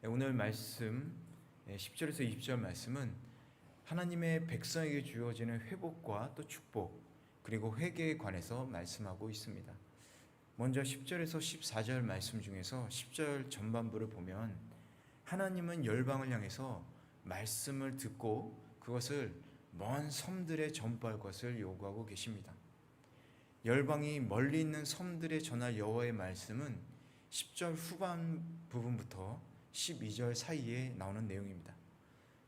오늘 말씀 10절에서 20절 말씀은 하나님의 백성에게 주어지는 회복과 또 축복 그리고 회개에 관해서 말씀하고 있습니다. 먼저 10절에서 14절 말씀 중에서 10절 전반부를 보면 하나님은 열방을 향해서 말씀을 듣고 그것을 먼 섬들에 전파할 것을 요구하고 계십니다. 열방이 멀리 있는 섬들에 전할 여호와의 말씀은 10절 후반 부분부터 12절 사이에 나오는 내용입니다.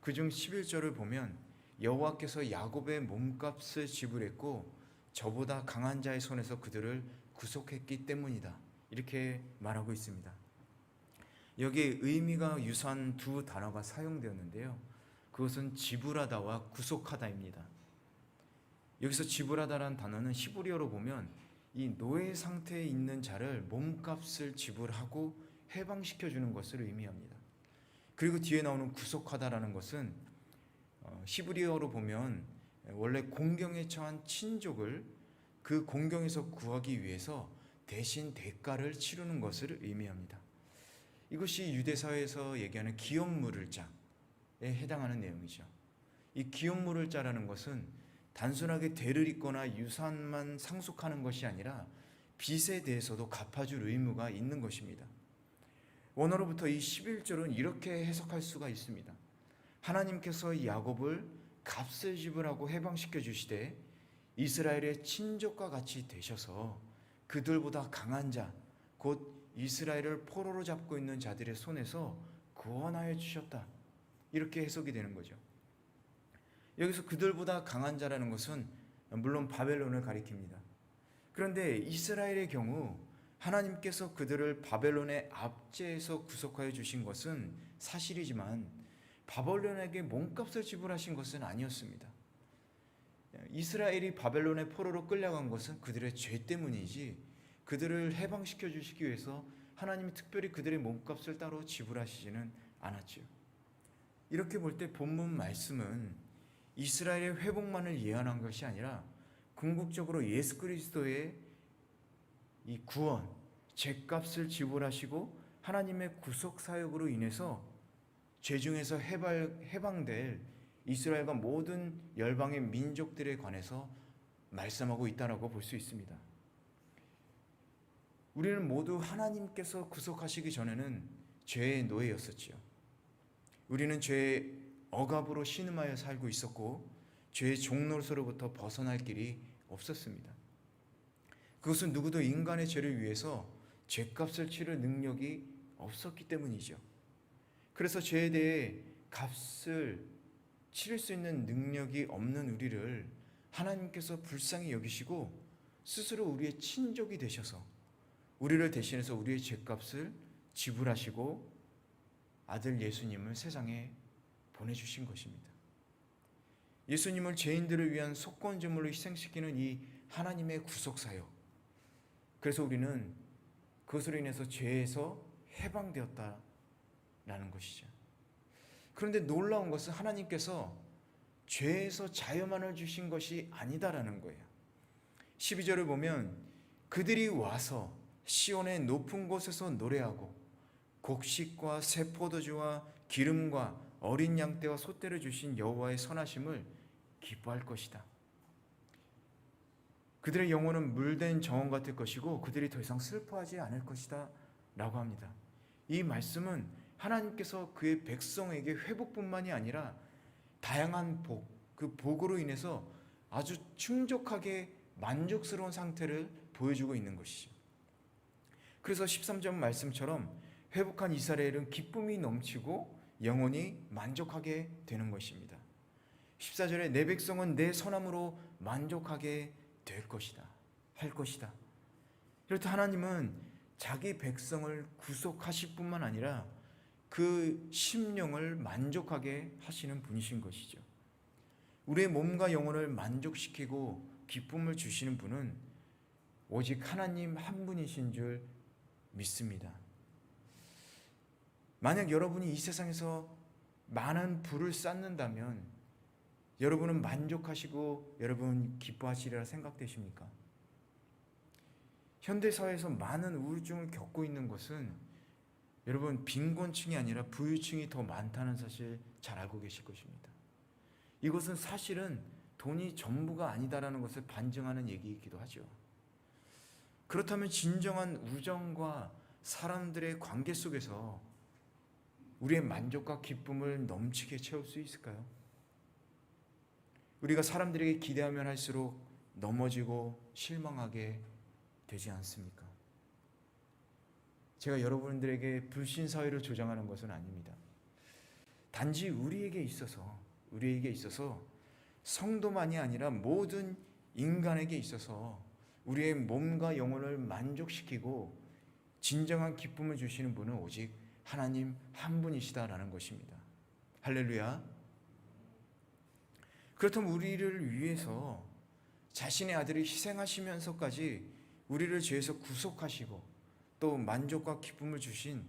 그중 11절을 보면 여호와께서 야곱의 몸값을 지불했고 저보다 강한 자의 손에서 그들을 구속했기 때문이다, 이렇게 말하고 있습니다. 여기에 의미가 유사한 두 단어가 사용되었는데요, 그것은 지불하다와 구속하다입니다. 여기서 지불하다라는 단어는 히브리어로 보면 이 노예 상태에 있는 자를 몸값을 지불하고 해방시켜주는 것을 의미합니다. 그리고 뒤에 나오는 구속하다라는 것은 히브리어로 보면 원래 공경에 처한 친족을 그 공경에서 구하기 위해서 대신 대가를 치르는 것을 의미합니다. 이것이 유대사회에서 얘기하는 기업 물을 자에 해당하는 내용이죠. 이 기업 물을 자라는 것은 단순하게 대를 잇거나 유산만 상속하는 것이 아니라 빚에 대해서도 갚아줄 의무가 있는 것입니다. 원어로부터 이 11절은 이렇게 해석할 수가 있습니다. 하나님께서 야곱을 값을 지불하고 해방시켜 주시되 이스라엘의 친족과 같이 되셔서 그들보다 강한 자, 곧 이스라엘을 포로로 잡고 있는 자들의 손에서 구원하여 주셨다, 이렇게 해석이 되는 거죠. 여기서 그들보다 강한 자라는 것은 물론 바벨론을 가리킵니다. 그런데 이스라엘의 경우 하나님께서 그들을 바벨론의 압제에서 구속하여 주신 것은 사실이지만 바벨론에게 몸값을 지불하신 것은 아니었습니다. 이스라엘이 바벨론의 포로로 끌려간 것은 그들의 죄 때문이지 그들을 해방시켜 주시기 위해서 하나님이 특별히 그들의 몸값을 따로 지불하시지는 않았죠. 이렇게 볼 때 본문 말씀은 이스라엘의 회복만을 예언한 것이 아니라 궁극적으로 예수 그리스도의 이 구원, 죄값을 지불하시고 하나님의 구속 사역으로 인해서 죄 중에서 해방될 이스라엘과 모든 열방의 민족들에 관해서 말씀하고 있다고 볼 수 있습니다. 우리는 모두 하나님께서 구속하시기 전에는 죄의 노예였었지요. 우리는 죄의 억압으로 신음하여 살고 있었고 죄의 종노릇으로부터 벗어날 길이 없었습니다. 그것은 누구도 인간의 죄를 위해서 죄값을 치를 능력이 없었기 때문이죠. 그래서 죄에 대해 값을 치를 수 있는 능력이 없는 우리를 하나님께서 불쌍히 여기시고 스스로 우리의 친족이 되셔서 우리를 대신해서 우리의 죄값을 지불하시고 아들 예수님을 세상에 보내주신 것입니다. 예수님을 죄인들을 위한 속건제물로 희생시키는 이 하나님의 구속사역, 그래서 우리는 그것으로 인해서 죄에서 해방되었다라는 것이죠. 그런데 놀라운 것은 하나님께서 죄에서 자유만을 주신 것이 아니다라는 거예요. 12절을 보면 그들이 와서 시온의 높은 곳에서 노래하고 곡식과 새 포도주와 기름과 어린 양떼와 소떼를 주신 여호와의 선하심을 기뻐할 것이다. 그들의 영혼은 물된 정원 같을 것이고 그들이 더 이상 슬퍼하지 않을 것이다 라고 합니다. 이 말씀은 하나님께서 그의 백성에게 회복뿐만이 아니라 다양한 복, 그 복으로 인해서 아주 충족하게 만족스러운 상태를 보여주고 있는 것이죠. 그래서 13절 말씀처럼 회복한 이스라엘은 기쁨이 넘치고 영혼이 만족하게 되는 것입니다. 14절에 내 백성은 내 선함으로 만족하게 될 것이다, 할 것이다. 그렇다 하나님은 자기 백성을 구속하실 뿐만 아니라 그 심령을 만족하게 하시는 분이신 것이죠. 우리의 몸과 영혼을 만족시키고 기쁨을 주시는 분은 오직 하나님 한 분이신 줄 믿습니다. 만약 여러분이 이 세상에서 많은 부를 쌓는다면 여러분은 만족하시고 여러분 기뻐하시리라 생각되십니까? 현대사회에서 많은 우울증을 겪고 있는 것은 여러분, 빈곤층이 아니라 부유층이 더 많다는 사실 잘 알고 계실 것입니다. 이것은 사실은 돈이 전부가 아니다라는 것을 반증하는 얘기이기도 하죠. 그렇다면 진정한 우정과 사람들의 관계 속에서 우리의 만족과 기쁨을 넘치게 채울 수 있을까요? 우리가 사람들에게 기대하면 할수록 넘어지고 실망하게 되지 않습니까? 제가 여러분들에게 불신 사회를 조장하는 것은 아닙니다. 단지 우리에게 있어서 성도만이 아니라 모든 인간에게 있어서 우리의 몸과 영혼을 만족시키고 진정한 기쁨을 주시는 분은 오직 하나님 한 분이시다라는 것입니다. 할렐루야. 그렇다면 우리를 위해서 자신의 아들을 희생하시면서까지 우리를 죄에서 구속하시고 또 만족과 기쁨을 주신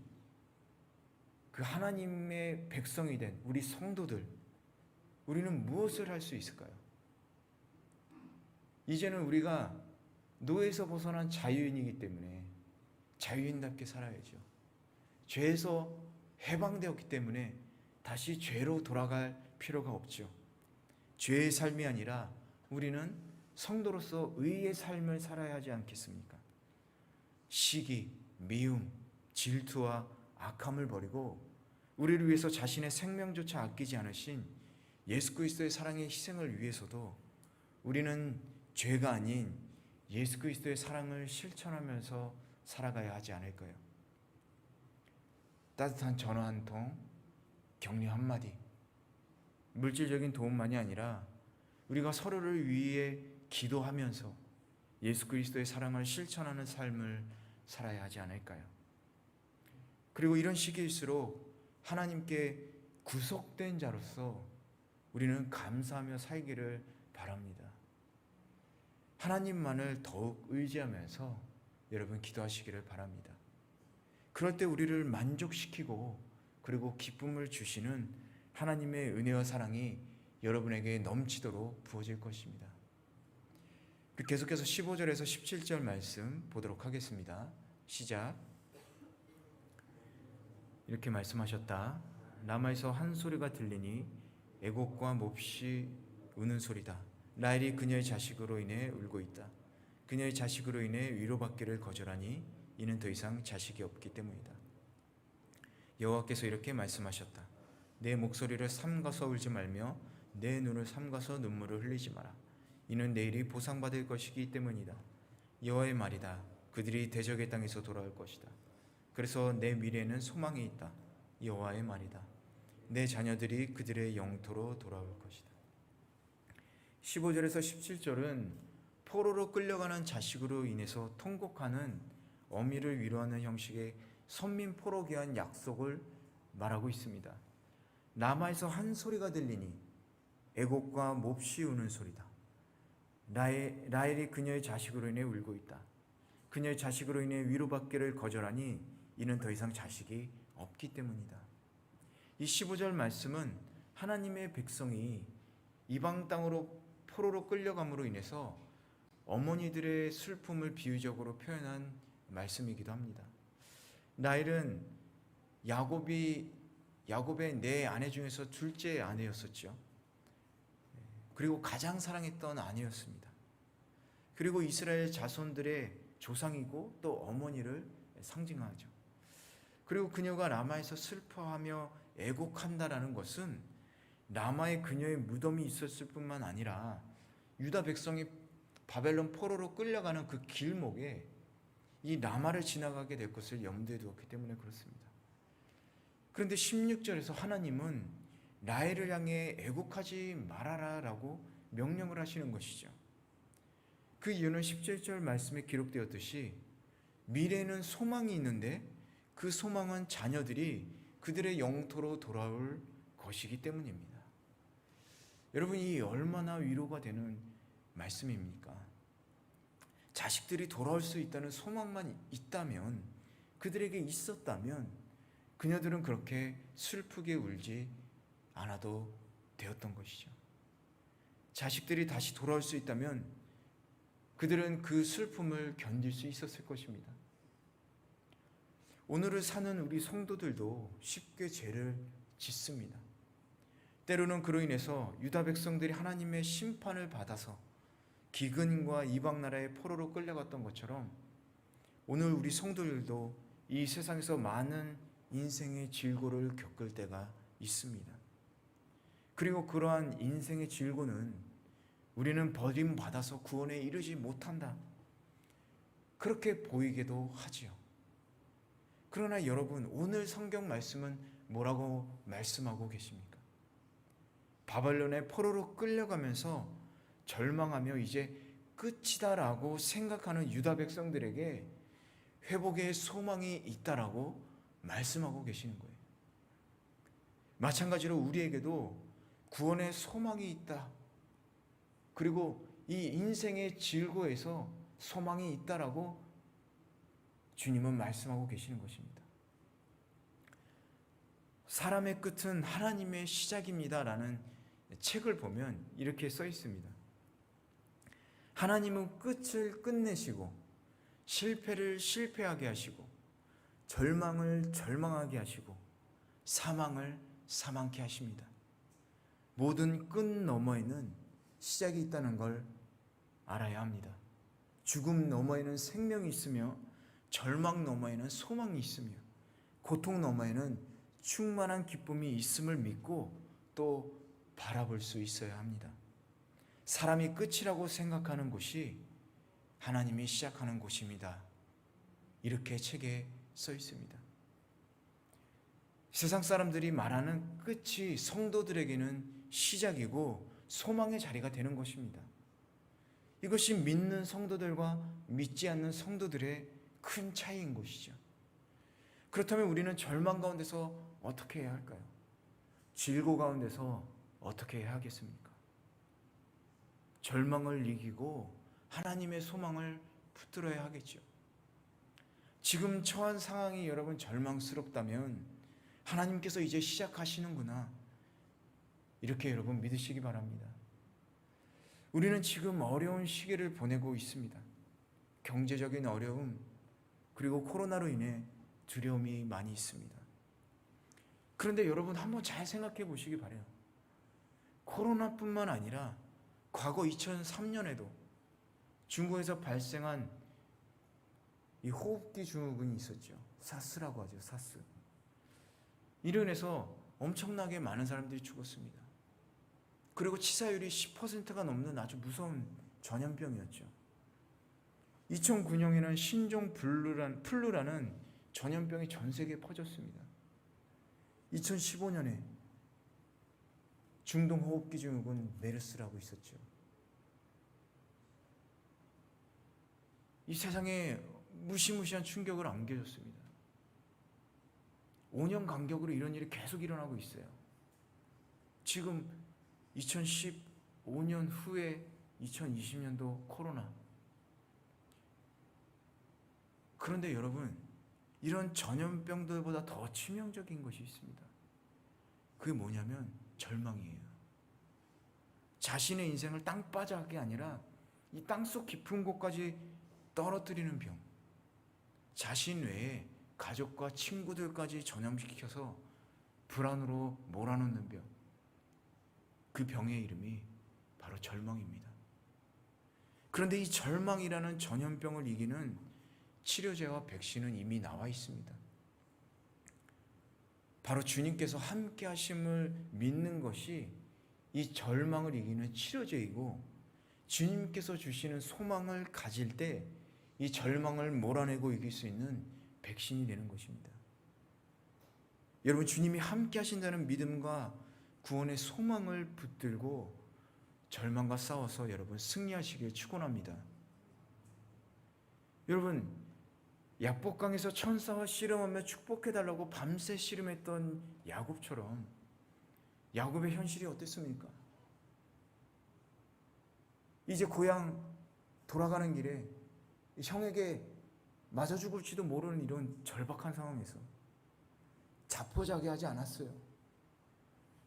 그 하나님의 백성이 된 우리 성도들, 우리는 무엇을 할 수 있을까요? 이제는 우리가 노예에서 벗어난 자유인이기 때문에 자유인답게 살아야죠. 죄에서 해방되었기 때문에 다시 죄로 돌아갈 필요가 없죠. 죄의 삶이 아니라 우리는 성도로서 의의 삶을 살아야 하지 않겠습니까? 시기, 미움, 질투와 악함을 버리고 우리를 위해서 자신의 생명조차 아끼지 않으신 예수 그리스도의 사랑의 희생을 위해서도 우리는 죄가 아닌 예수 그리스도의 사랑을 실천하면서 살아가야 하지 않을까요? 따뜻한 전화 한 통, 격려 한마디, 물질적인 도움만이 아니라 우리가 서로를 위해 기도하면서 예수 그리스도의 사랑을 실천하는 삶을 살아야 하지 않을까요? 그리고 이런 시기일수록 하나님께 구속된 자로서 우리는 감사하며 살기를 바랍니다. 하나님만을 더욱 의지하면서 여러분 기도하시기를 바랍니다. 그럴 때 우리를 만족시키고 그리고 기쁨을 주시는 하나님의 은혜와 사랑이 여러분에게 넘치도록 부어질 것입니다. 계속해서 15절에서 17절 말씀 보도록 하겠습니다. 시작. 이렇게 말씀하셨다. 라마에서 한 소리가 들리니 애곡과 몹시 우는 소리다. 라헬이 그녀의 자식으로 인해 울고 있다. 그녀의 자식으로 인해 위로받기를 거절하니 이는 더 이상 자식이 없기 때문이다. 여호와께서 이렇게 말씀하셨다. 내 목소리를 삼가서 울지 말며 내 눈을 삼가서 눈물을 흘리지 마라. 이는 내일이 보상받을 것이기 때문이다. 여호와의 말이다. 그들이 대적의 땅에서 돌아올 것이다. 그래서 내 미래에는 소망이 있다. 여호와의 말이다. 내 자녀들이 그들의 영토로 돌아올 것이다. 15절에서 17절은 포로로 끌려가는 자식으로 인해서 통곡하는 어미를 위로하는 형식의 선민 포로에 대한 약속을 말하고 있습니다. 라마에서 한 소리가 들리니 애곡과 몹시 우는 소리다. 라헬이 그녀의 자식으로 인해 울고 있다. 그녀의 자식으로 인해 위로받기를 거절하니 이는 더 이상 자식이 없기 때문이다. 이 15절 말씀은 하나님의 백성이 이방 땅으로 포로로 끌려감으로 인해서 어머니들의 슬픔을 비유적으로 표현한 말씀이기도 합니다. 라헬은 야곱의 네 아내 중에서 둘째 아내였었죠. 그리고 가장 사랑했던 아내였습니다. 그리고 이스라엘 자손들의 조상이고 또 어머니를 상징하죠. 그리고 그녀가 라마에서 슬퍼하며 애곡한다라는 것은 라마에 그녀의 무덤이 있었을 뿐만 아니라 유다 백성이 바벨론 포로로 끌려가는 그 길목에 이 라마를 지나가게 될 것을 염두에 두었기 때문에 그렇습니다. 그런데 16절에서 하나님은 라헬을 향해 애곡하지 말아라라고 명령을 하시는 것이죠. 그 이유는 17절 말씀에 기록되었듯이 미래에는 소망이 있는데 그 소망은 자녀들이 그들의 영토로 돌아올 것이기 때문입니다. 여러분, 이 얼마나 위로가 되는 말씀입니까? 자식들이 돌아올 수 있다는 소망만 있다면, 그들에게 있었다면 그녀들은 그렇게 슬프게 울지 않아도 되었던 것이죠. 자식들이 다시 돌아올 수 있다면 그들은 그 슬픔을 견딜 수 있었을 것입니다. 오늘을 사는 우리 성도들도 쉽게 죄를 짓습니다. 때로는 그로 인해서 유다 백성들이 하나님의 심판을 받아서 기근과 이방 나라의 포로로 끌려갔던 것처럼 오늘 우리 성도들도 이 세상에서 많은 인생의 질고를 겪을 때가 있습니다. 그리고 그러한 인생의 질고는 우리는 버림받아서 구원에 이르지 못한다, 그렇게 보이기도 하지요. 그러나 여러분, 오늘 성경 말씀은 뭐라고 말씀하고 계십니까? 바벨론의 포로로 끌려가면서 절망하며 이제 끝이다라고 생각하는 유다 백성들에게 회복의 소망이 있다라고 말씀하고 계시는 거예요. 마찬가지로 우리에게도 구원의 소망이 있다, 그리고 이 인생의 질고에서 소망이 있다라고 주님은 말씀하고 계시는 것입니다. 사람의 끝은 하나님의 시작입니다 라는 책을 보면 이렇게 써 있습니다. 하나님은 끝을 끝내시고 실패를 실패하게 하시고 절망을 절망하게 하시고 사망을 사망케 하십니다. 모든 끝 너머에는 시작이 있다는 걸 알아야 합니다. 죽음 너머에는 생명이 있으며 절망 너머에는 소망이 있으며 고통 너머에는 충만한 기쁨이 있음을 믿고 또 바라볼 수 있어야 합니다. 사람이 끝이라고 생각하는 곳이 하나님이 시작하는 곳입니다. 이렇게 책에 써 있습니다. 세상 사람들이 말하는 끝이 성도들에게는 시작이고 소망의 자리가 되는 것입니다. 이것이 믿는 성도들과 믿지 않는 성도들의 큰 차이인 것이죠. 그렇다면 우리는 절망 가운데서 어떻게 해야 할까요? 질고 가운데서 어떻게 해야 하겠습니까? 절망을 이기고 하나님의 소망을 붙들어야 하겠죠. 지금 처한 상황이 여러분 절망스럽다면 하나님께서 이제 시작하시는구나, 이렇게 여러분 믿으시기 바랍니다. 우리는 지금 어려운 시기를 보내고 있습니다. 경제적인 어려움, 그리고 코로나로 인해 두려움이 많이 있습니다. 그런데 여러분 한번 잘 생각해 보시기 바라요. 코로나뿐만 아니라 과거 2003년에도 중국에서 발생한 이 호흡기 증후군이 있었죠. 사스라고 하죠. 사스. 이로 인해서 엄청나게 많은 사람들이 죽었습니다. 그리고 치사율이 10%가 넘는 아주 무서운 전염병이었죠. 2009년에는 신종 플루라는 전염병이 전 세계에 퍼졌습니다. 2015년에 중동호흡기 증후군 메르스라고 있었죠. 이 세상에 무시무시한 충격을 안겨줬습니다. 5년 간격으로 이런 일이 계속 일어나고 있어요. 지금 2015년 후에 2020년도 코로나. 그런데 여러분, 이런 전염병들보다 더 치명적인 것이 있습니다. 그게 뭐냐면 절망이에요. 자신의 인생을 땅 빠져하게 아니라 이 땅속 깊은 곳까지 떨어뜨리는 병, 자신 외에 가족과 친구들까지 전염시켜서 불안으로 몰아넣는 병, 그 병의 이름이 바로 절망입니다. 그런데 이 절망이라는 전염병을 이기는 치료제와 백신은 이미 나와 있습니다. 바로 주님께서 함께 하심을 믿는 것이 이 절망을 이기는 치료제이고, 주님께서 주시는 소망을 가질 때 이 절망을 몰아내고 이길 수 있는 백신이 되는 것입니다. 여러분, 주님이 함께 하신다는 믿음과 구원의 소망을 붙들고 절망과 싸워서 여러분 승리하시길 축원합니다. 여러분, 약복강에서 천사와 씨름하며 축복해달라고 밤새 씨름했던 야곱처럼 야곱의 현실이 어땠습니까? 이제 고향 돌아가는 길에 형에게 맞아 죽을지도 모르는 이런 절박한 상황에서 자포자기하지 않았어요.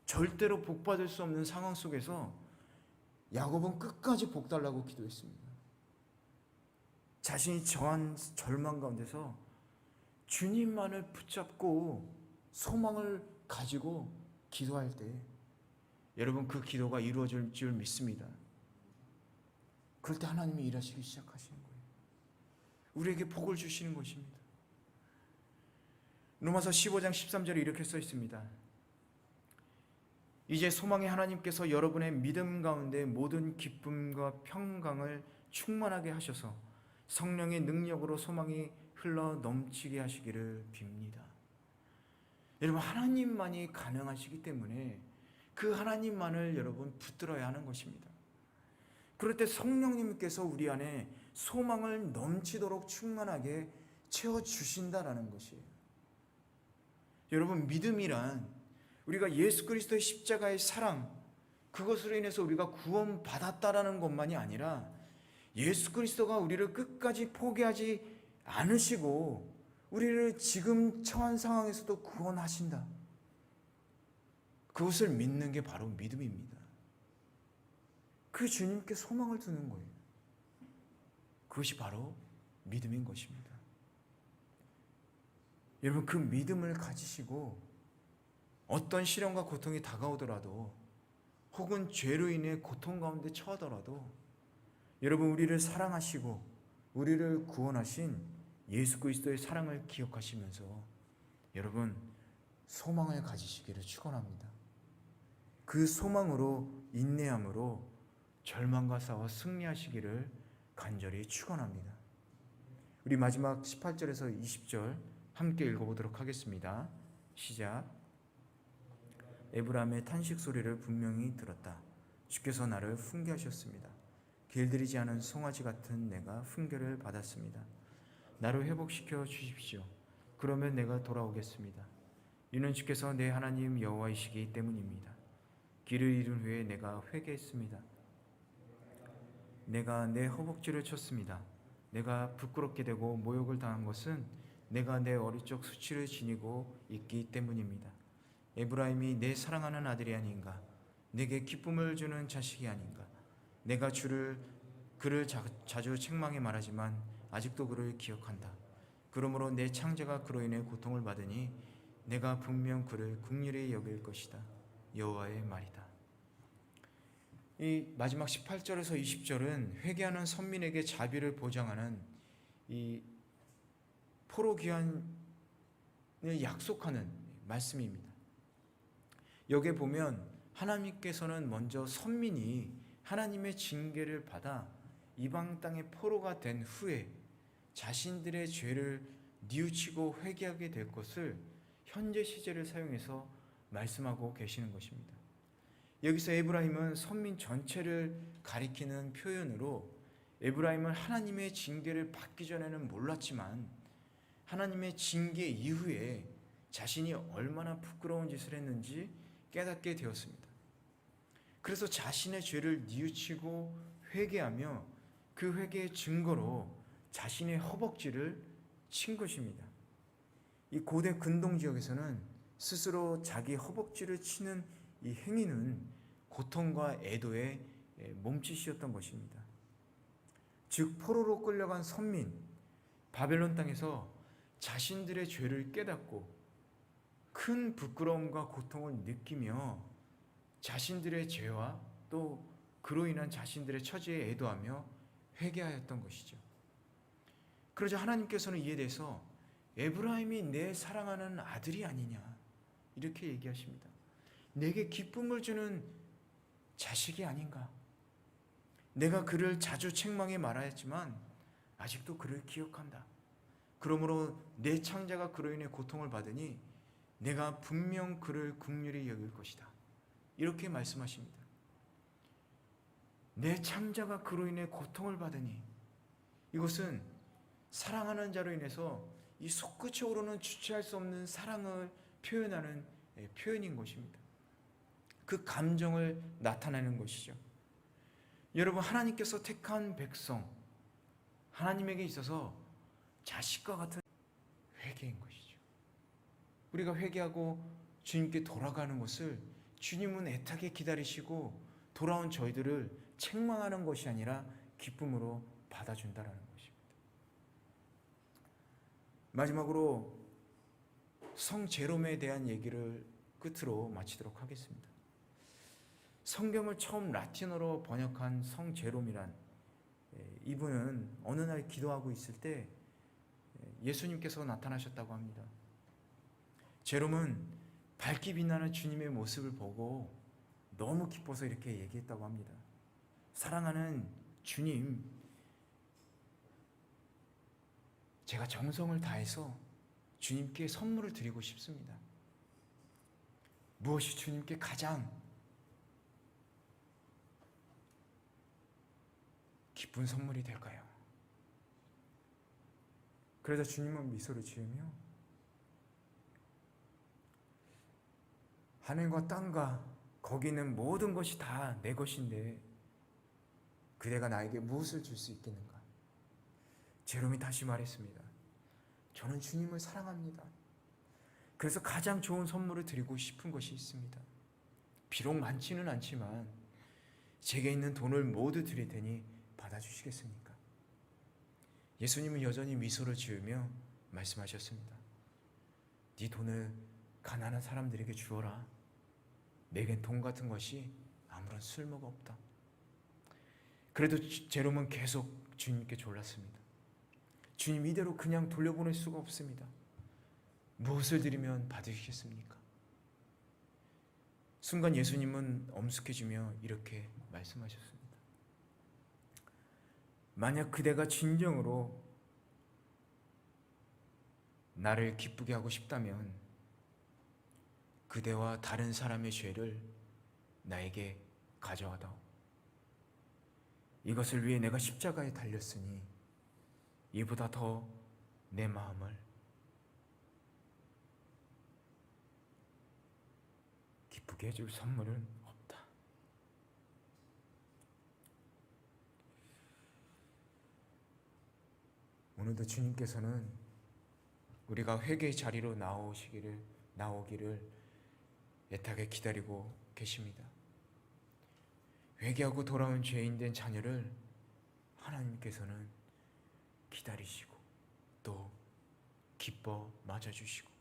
절대로 복받을 수 없는 상황 속에서 야곱은 끝까지 복 달라고 기도했습니다. 자신이 처한 절망 가운데서 주님만을 붙잡고 소망을 가지고 기도할 때 여러분 그 기도가 이루어질 줄 믿습니다. 그럴 때 하나님이 일하시기 시작하시는 거예요. 우리에게 복을 주시는 것입니다. 로마서 15장 13절에 이렇게 써 있습니다. 이제 소망의 하나님께서 여러분의 믿음 가운데 모든 기쁨과 평강을 충만하게 하셔서 성령의 능력으로 소망이 흘러 넘치게 하시기를 빕니다. 여러분 하나님만이 가능하시기 때문에 그 하나님만을 여러분 붙들어야 하는 것입니다. 그럴 때 성령님께서 우리 안에 소망을 넘치도록 충만하게 채워주신다라는 것이에요. 여러분 믿음이란 우리가 예수 그리스도의 십자가의 사랑, 그것으로 인해서 우리가 구원받았다라는 것만이 아니라 예수 그리스도가 우리를 끝까지 포기하지 않으시고 우리를 지금 처한 상황에서도 구원하신다. 그것을 믿는 게 바로 믿음입니다. 그 주님께 소망을 두는 거예요. 그것이 바로 믿음인 것입니다. 여러분 그 믿음을 가지시고 어떤 시련과 고통이 다가오더라도 혹은 죄로 인해 고통 가운데 처하더라도 여러분 우리를 사랑하시고 우리를 구원하신 예수 그리스도의 사랑을 기억하시면서 여러분 소망을 가지시기를 축원합니다. 그 소망으로 인내함으로 절망과 싸워 승리하시기를 간절히 축원합니다. 우리 마지막 18절에서 20절 함께 읽어보도록 하겠습니다. 시작. 에브라임의 탄식 소리를 분명히 들었다. 주께서 나를 훈계하셨습니다. 길들이지 않은 송아지 같은 내가 훈계를 받았습니다. 나를 회복시켜 주십시오. 그러면 내가 돌아오겠습니다. 이는 주께서 내 하나님 여호와이시기 때문입니다. 길을 잃은 후에 내가 회개했습니다. 내가 내 허벅지를 쳤습니다. 내가 부끄럽게 되고 모욕을 당한 것은 내가 내 어릴 적 수치를 지니고 있기 때문입니다. 에브라임이 내 사랑하는 아들이 아닌가? 내게 기쁨을 주는 자식이 아닌가? 내가 그를 자주 책망해 말하지만 아직도 그를 기억한다. 그러므로 내 창자가 그로 인해 고통을 받으니 내가 분명 그를 긍휼히 여길 것이다. 여호와의 말이다. 이 마지막 18절에서 20절은 회개하는 선민에게 자비를 보장하는 이 포로 귀환을 약속하는 말씀입니다. 여기에 보면 하나님께서는 먼저 선민이 하나님의 징계를 받아 이방 땅의 포로가 된 후에 자신들의 죄를 뉘우치고 회개하게 될 것을 현재 시제를 사용해서 말씀하고 계시는 것입니다. 여기서 에브라임은 선민 전체를 가리키는 표현으로 에브라임은 하나님의 징계를 받기 전에는 몰랐지만 하나님의 징계 이후에 자신이 얼마나 부끄러운 짓을 했는지 깨닫게 되었습니다. 그래서 자신의 죄를 뉘우치고 회개하며 그 회개의 증거로 자신의 허벅지를 친 것입니다. 이 고대 근동 지역에서는 스스로 자기 허벅지를 치는 이 행위는 고통과 애도의 몸짓이었던 것입니다. 즉 포로로 끌려간 선민, 바벨론 땅에서 자신들의 죄를 깨닫고 큰 부끄러움과 고통을 느끼며 자신들의 죄와 또 그로 인한 자신들의 처지에 애도하며 회개하였던 것이죠. 그러자 하나님께서는 이에 대해서 에브라임이 내 사랑하는 아들이 아니냐 이렇게 얘기하십니다. 내게 기쁨을 주는 자식이 아닌가. 내가 그를 자주 책망해 말하였지만 아직도 그를 기억한다. 그러므로 내 창자가 그로 인해 고통을 받으니 내가 분명 그를 긍휼히 여길 것이다. 이렇게 말씀하십니다. 내 창자가 그로 인해 고통을 받으니 이것은 사랑하는 자로 인해서 이 솟구쳐 오르는 주체할 수 없는 사랑을 표현하는 표현인 것입니다. 그 감정을 나타내는 것이죠. 여러분 하나님께서 택한 백성 하나님에게 있어서 자식과 같은 회개인 것이죠. 우리가 회개하고 주님께 돌아가는 것을 주님은 애타게 기다리시고 돌아온 저희들을 책망하는 것이 아니라 기쁨으로 받아준다는 것입니다. 마지막으로 성 제롬에 대한 얘기를 끝으로 마치도록 하겠습니다. 성경을 처음 라틴어로 번역한 성 제롬이란 이분은 어느 날 기도하고 있을 때 예수님께서 나타나셨다고 합니다. 제롬은 밝게 빛나는 주님의 모습을 보고 너무 기뻐서 이렇게 얘기했다고 합니다. 사랑하는 주님, 제가 정성을 다해서 주님께 선물을 드리고 싶습니다. 무엇이 주님께 가장 기쁜 선물이 될까요? 그러자 주님은 미소를 지으며 하늘과 땅과 거기 있는 모든 것이 다 내 것인데 그대가 나에게 무엇을 줄 수 있겠는가? 제롬이 다시 말했습니다. 저는 주님을 사랑합니다. 그래서 가장 좋은 선물을 드리고 싶은 것이 있습니다. 비록 많지는 않지만 제게 있는 돈을 모두 드릴 테니 받아주시겠습니까? 예수님은 여전히 미소를 지으며 말씀하셨습니다. 네 돈을 가난한 사람들에게 주어라. 내겐 돈 같은 것이 아무런 쓸모가 없다. 그래도 제롬은 계속 주님께 졸랐습니다. 주님 이대로 그냥 돌려보낼 수가 없습니다. 무엇을 드리면 받으시겠습니까? 순간 예수님은 엄숙해지며 이렇게 말씀하셨습니다. 만약 그대가 진정으로 나를 기쁘게 하고 싶다면 그대와 다른 사람의 죄를 나에게 가져와다오. 이것을 위해 내가 십자가에 달렸으니 이보다 더 내 마음을 기쁘게 해줄 선물은 없다. 오늘도 주님께서는 우리가 회개의 자리로 나오기를 애타게 기다리고 계십니다. 회개하고 돌아온 죄인된 자녀를 하나님께서는 기다리시고 또 기뻐 맞아주시고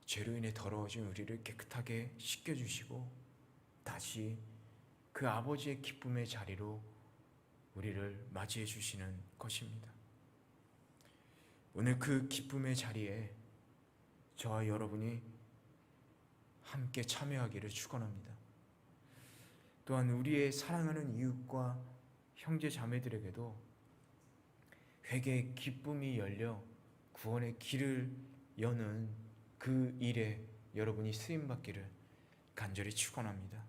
죄로 인해 더러워진 우리를 깨끗하게 씻겨주시고 다시 그 아버지의 기쁨의 자리로 우리를 맞이해 주시는 것입니다. 오늘 그 기쁨의 자리에 저와 여러분이 함께 참여하기를 축원합니다. 또한 우리의 사랑하는 이웃과 형제 자매들에게도 회개의 기쁨이 열려 구원의 길을 여는 그 일에 여러분이 쓰임받기를 간절히 축원합니다.